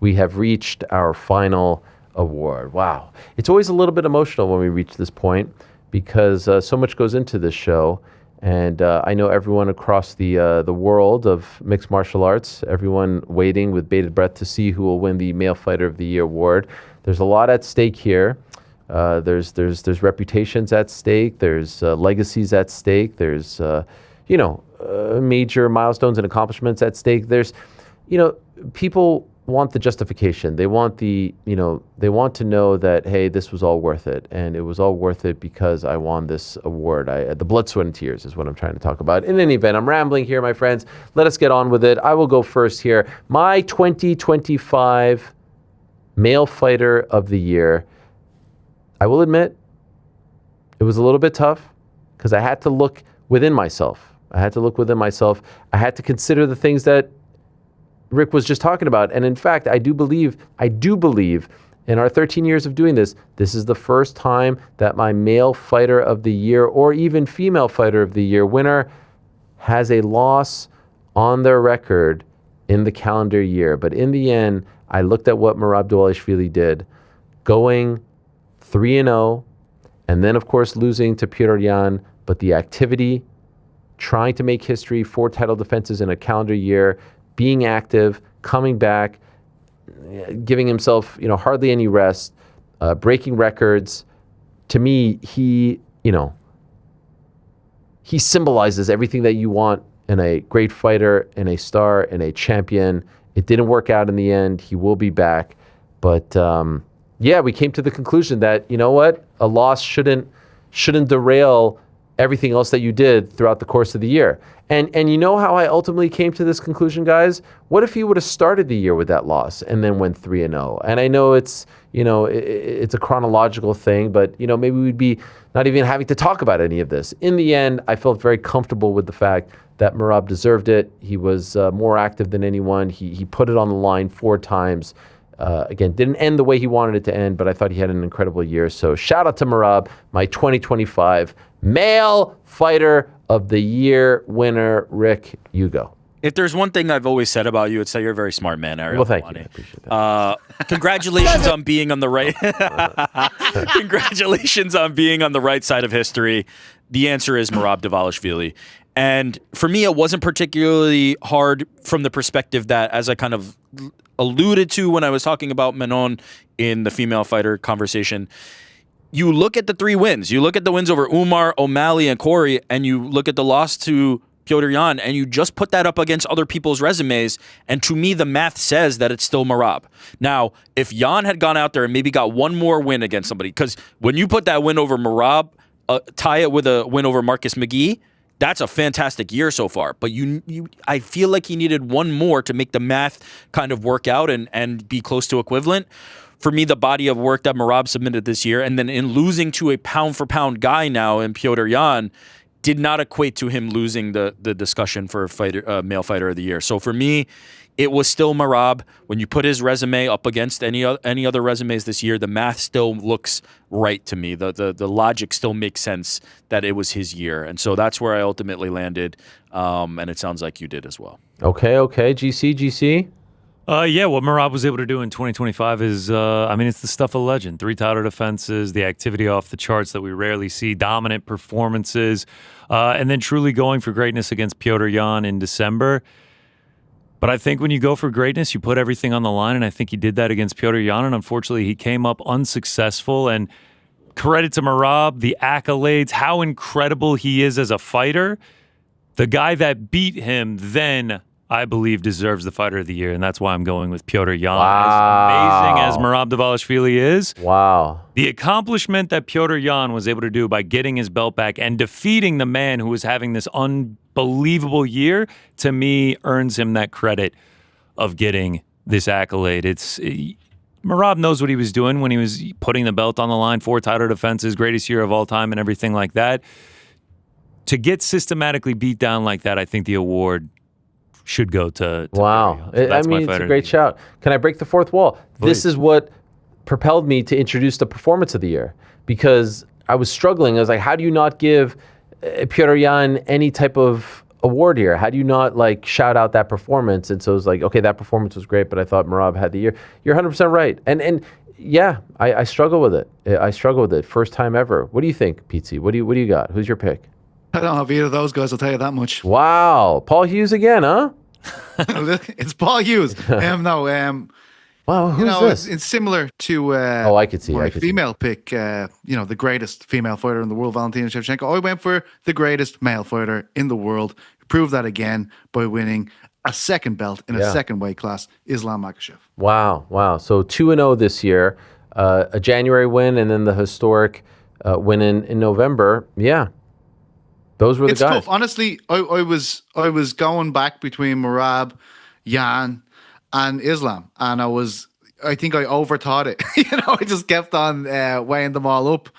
we have reached our final award. Wow. It's always a little bit emotional when we reach this point because so much goes into this show. And I know everyone across the world of mixed martial arts, everyone waiting with bated breath to see who will win the Male Fighter of the Year award. There's a lot at stake here. There's reputations at stake. There's legacies at stake. There's major milestones and accomplishments at stake. There's, people want the justification. They want they want to know that, hey, this was all worth it. And it was all worth it because I won this award. The blood, sweat, and tears is what I'm trying to talk about. In any event, I'm rambling here, my friends. Let us get on with it. I will go first here. My 2025 Male Fighter of the Year. I will admit, it was a little bit tough because I had to look within myself. I had to consider the things that Rick was just talking about. And in fact, I do believe in our 13 years of doing this is the first time that my Male Fighter of the Year or even Female Fighter of the Year winner has a loss on their record in the calendar year. But in the end, I looked at what Merab Dvalishvili did, going 3-0, and then, of course, losing to Petr Yan. But the activity, trying to make history, 4 title defenses in a calendar year, being active, coming back, giving himself, hardly any rest, breaking records. To me, he symbolizes everything that you want in a great fighter, in a star, in a champion. It didn't work out in the end. He will be back. But we came to the conclusion that, a loss shouldn't derail everything else that you did throughout the course of the year. And you know how I ultimately came to this conclusion, guys? What if he would have started the year with that loss and then went 3-0? And I know it's a chronological thing, but maybe we'd be not even having to talk about any of this. In the end, I felt very comfortable with the fact that Merab deserved it. He was more active than anyone. He put it on the line 4 times. Again, didn't end the way he wanted it to end, but I thought he had an incredible year. So shout out to Merab, my 2025 Male Fighter of the Year winner. Rick, you go. If there's one thing I've always said about you, it's that you're a very smart man, Ariel. Well, thank you. I appreciate that. Congratulations on being on the right. Congratulations on being on the right side of history. The answer is Merab Dvalishvili. And for me, it wasn't particularly hard from the perspective that, as I kind of alluded to when I was talking about Manon in the female fighter conversation, you look at the 3 wins. You look at the wins over Umar, O'Malley, and Corey, and you look at the loss to Petr Yan, and you just put that up against other people's resumes, and to me, the math says that it's still Merab. Now, if Yan had gone out there and maybe got one more win against somebody, because when you put that win over Merab, tie it with a win over Marcus McGee, that's a fantastic year so far. But I feel like he needed one more to make the math kind of work out and be close to equivalent. For me, the body of work that Merab submitted this year, and then in losing to a pound-for-pound guy now in Petr Yan, did not equate to him losing the discussion for Male Fighter of the Year. So for me, it was still Merab. When you put his resume up against any other resumes this year, the math still looks right to me. The logic still makes sense that it was his year. And so that's where I ultimately landed, and it sounds like you did as well. Okay. GC? What Merab was able to do in 2025 is, it's the stuff of legend. 3 title defenses, the activity off the charts that we rarely see, dominant performances, and then truly going for greatness against Petr Yan in December. But I think when you go for greatness, you put everything on the line, and I think he did that against Petr Yan, and unfortunately he came up unsuccessful. And credit to Merab, the accolades, how incredible he is as a fighter. The guy that beat him then, I believe, deserves the Fighter of the Year, and that's why I'm going with Petr Yan. Wow. As amazing as Merab Dvalishvili is, wow, the accomplishment that Petr Yan was able to do by getting his belt back and defeating the man who was having this unbelievable year, to me, earns him that credit of getting this accolade. Merab knows what he was doing when he was putting the belt on the line, 4 title defenses, greatest year of all time, and everything like that. To get systematically beat down like that, I think the award should go to wow. So it's a great shout. Can I break the 4th wall? Please. This is what propelled me to introduce the performance of the year, because I was struggling. I was like, how do you not give Petr Yan any type of award here? How do you not like shout out that performance? And so it's like, okay, that performance was great, but I thought Merab had the year. You're 100% right. And yeah, I struggle with it. I struggle with it. First time ever. What do you think, Petesy? What do you got? Who's your pick? I don't have either of those guys, I'll tell you that much. Wow. Paul Hughes again, huh? Look, it's Paul Hughes. Wow, who's this? It's similar to I could see. my I could see. female pick, the greatest female fighter in the world, Valentina Shevchenko. I went for the greatest male fighter in the world. Proved that again by winning a second belt in a second weight class, Islam Makhachev. Wow. So 2-0 this year, a January win, and then the historic win in November. Yeah, those were the guys. It's tough. Honestly, I was going back between Merab, Jan, and Islam, and I think I overthought it. I just kept on weighing them all up.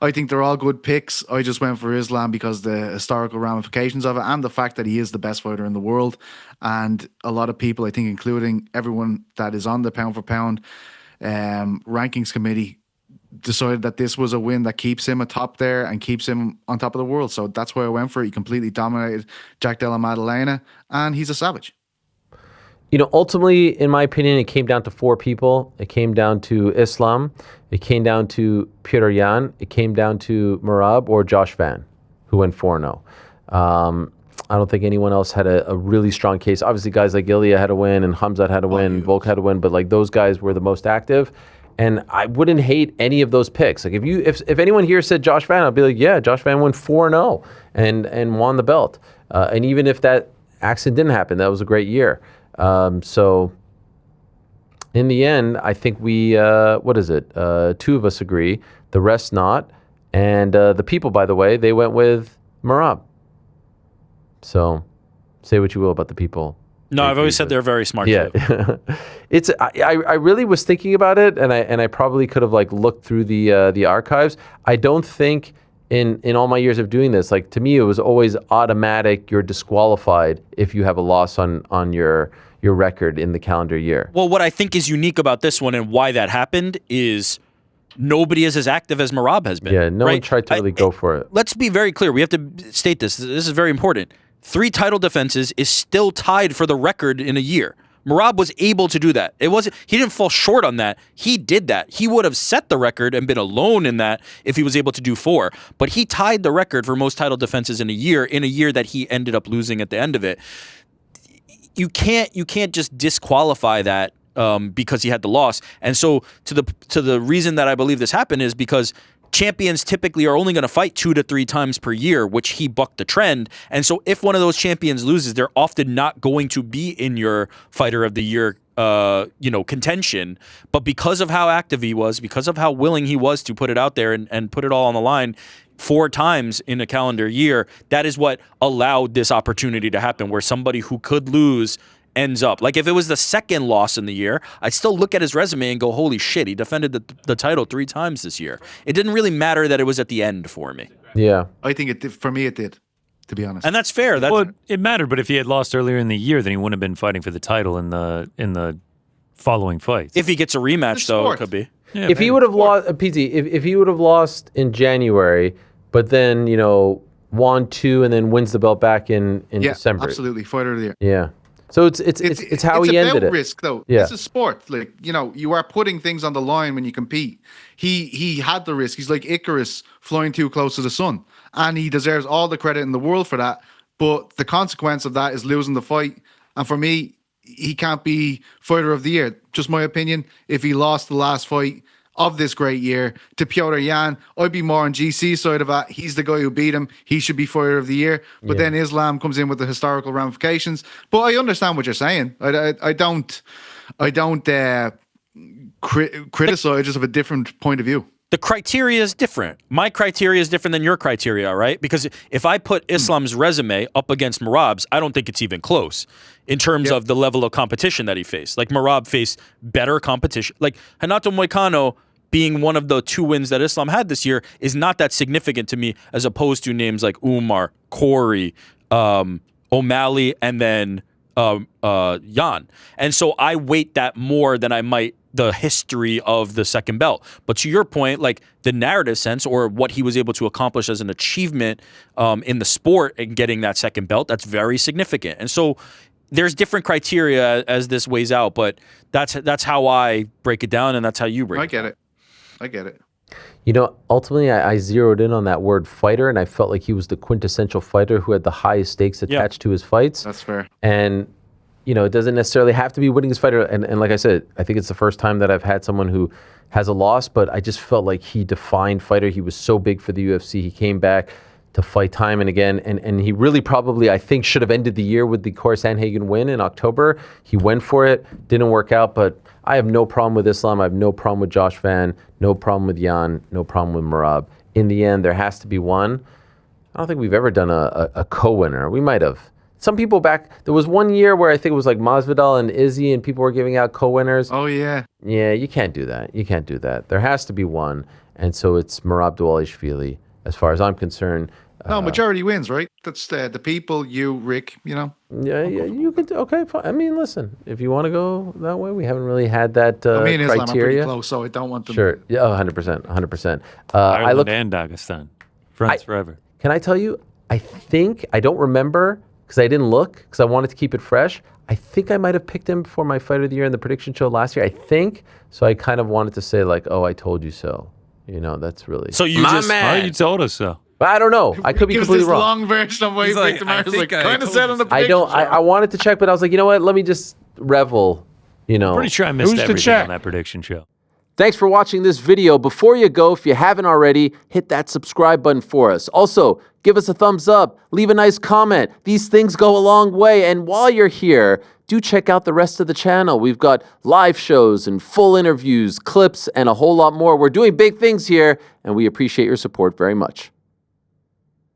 I think they're all good picks. I just went for Islam because the historical ramifications of it and the fact that he is the best fighter in the world. And a lot of people, I think, including everyone that is on the pound for pound rankings committee, decided that this was a win that keeps him atop there and keeps him on top of the world. So that's why I went for it. He completely dominated Jack Della Maddalena, and he's a savage. Ultimately, in my opinion, it came down to 4 people. It came down to Islam. It came down to Petr Yan. It came down to Merab or Josh Van, who went 4-0. I don't think anyone else had a really strong case. Obviously, guys like Ilya had a win and Hamzat had a win, Volk had a win, but like those guys were the most active. And I wouldn't hate any of those picks. Like if anyone here said Josh Van, I'd be like, yeah, Josh Van went 4-0 and won the belt. And even if that accident didn't happen, that was a great year. So in the end, I think we, 2 of us agree, the rest not. And the people, by the way, they went with Merab. So say what you will about the people. No, I've always said they're very smart. Yeah. Too. I really was thinking about it, and I probably could have like looked through the archives. I don't think in all my years of doing this, like to me, it was always automatic. You're disqualified if you have a loss on your record in the calendar year. Well, what I think is unique about this one and why that happened is nobody is as active as Merab has been. Yeah, no one tried to really go for it. Let's be very clear. We have to state this. This is very important. 3 title defenses is still tied for the record in a year. Merab was able to do that. He didn't fall short on that. He did that. He would have set the record and been alone in that if he was able to do 4. But he tied the record for most title defenses in a year that he ended up losing at the end of it. You can't just disqualify that because he had the loss. And so to the reason that I believe this happened is because champions typically are only going to fight 2 to 3 times per year, which he bucked the trend. And so if one of those champions loses, they're often not going to be in your fighter of the year contention. But because of how active he was, because of how willing he was to put it out there and put it all on the line 4 times in a calendar year, that is what allowed this opportunity to happen, where somebody who could lose ends up. Like if it was the second loss in the year, I'd still look at his resume and go, holy shit, he defended the title 3 times this year. It didn't really matter that it was at the end for me. Yeah. I think it did. For me, it did, to be honest. And that's fair. Well, it mattered, but if he had lost earlier in the year, then he wouldn't have been fighting for the title in the following fights. If he gets a rematch, though, it could be. Yeah, if he would have lost, if he would have lost in January, but then, won 2 and then wins the belt back in December. Absolutely. Fighter of the year. Yeah. So it's how he ended it. It's about risk, though. Yeah. It's a sport. Like, you are putting things on the line when you compete. He had the risk. He's like Icarus flying too close to the sun. And he deserves all the credit in the world for that. But the consequence of that is losing the fight. And for me, he can't be fighter of the year. Just my opinion. If he lost the last fight of this great year to Petr Yan, I'd be more on GC's side of that. He's the guy who beat him. He should be fighter of the year. But then Islam comes in with the historical ramifications. But I understand what you're saying. I don't criticize, just have a different point of view. The criteria is different. My criteria is different than your criteria, right? Because if I put Islam's resume up against Merab's, I don't think it's even close in terms of the level of competition that he faced. Like Merab faced better competition. Like Renato Moicano being one of the 2 wins that Islam had this year is not that significant to me, as opposed to names like Umar, Corey, O'Malley, and then Jan. And so I weight that more than I might the history of the second belt. But to your point, like the narrative sense or what he was able to accomplish as an achievement in the sport and getting that second belt, that's very significant. And so there's different criteria as this weighs out, but that's how I break it down, and that's how you break it down. I get it. You know, ultimately, I zeroed in on that word fighter, and I felt like he was the quintessential fighter who had the highest stakes attached to his fights. That's fair. And, you know, it doesn't necessarily have to be winning his fighter. And like I said, I think it's the first time that I've had someone who has a loss, but I just felt like he defined fighter. He was so big for the UFC. He came back to fight time and again. And he really probably, I think, should have ended the year with the Corey Sandhagen win in October. He went for it, didn't work out, but I have no problem with Islam. I have no problem with Josh Van, no problem with Jan, no problem with Merab. In the end, there has to be one. I don't think we've ever done a co-winner. We might have. Some people back, there was one year where I think it was like Masvidal and Izzy and people were giving out co-winners. Oh, yeah. Yeah, you can't do that. You can't do that. There has to be one. And so it's Merab Dvalishvili, as far as I'm concerned. No, majority wins, right? That's the people, you, Rick, you know? Yeah, you could, okay, fine. I mean, listen, if you want to go that way, we haven't really had that criteria. Islam are pretty close, so I don't want them. Sure. Yeah, 100%. Ireland and Dagestan. Friends forever. Can I tell you, I don't remember, because I didn't look, because I wanted to keep it fresh. I think I might have picked him for my fight of the year in the prediction show last year. I think. So I kind of wanted to say like, oh, I told you so. You know, that's really. So you you told us so. But I don't know. I could be completely wrong. Long version of what he picked him. I was like, kind of said on the I prediction don't. show. I wanted to check, but I was like, you know what? Let me just revel. You know. Pretty sure I missed Who's to everything check? on that prediction show. Thanks for watching this video. Before you go, if you haven't already, hit that subscribe button for us. Also, give us a thumbs up, leave a nice comment. These things go a long way. And while you're here, do check out the rest of the channel. We've got live shows and full interviews, clips, and a whole lot more. We're doing big things here, and we appreciate your support very much.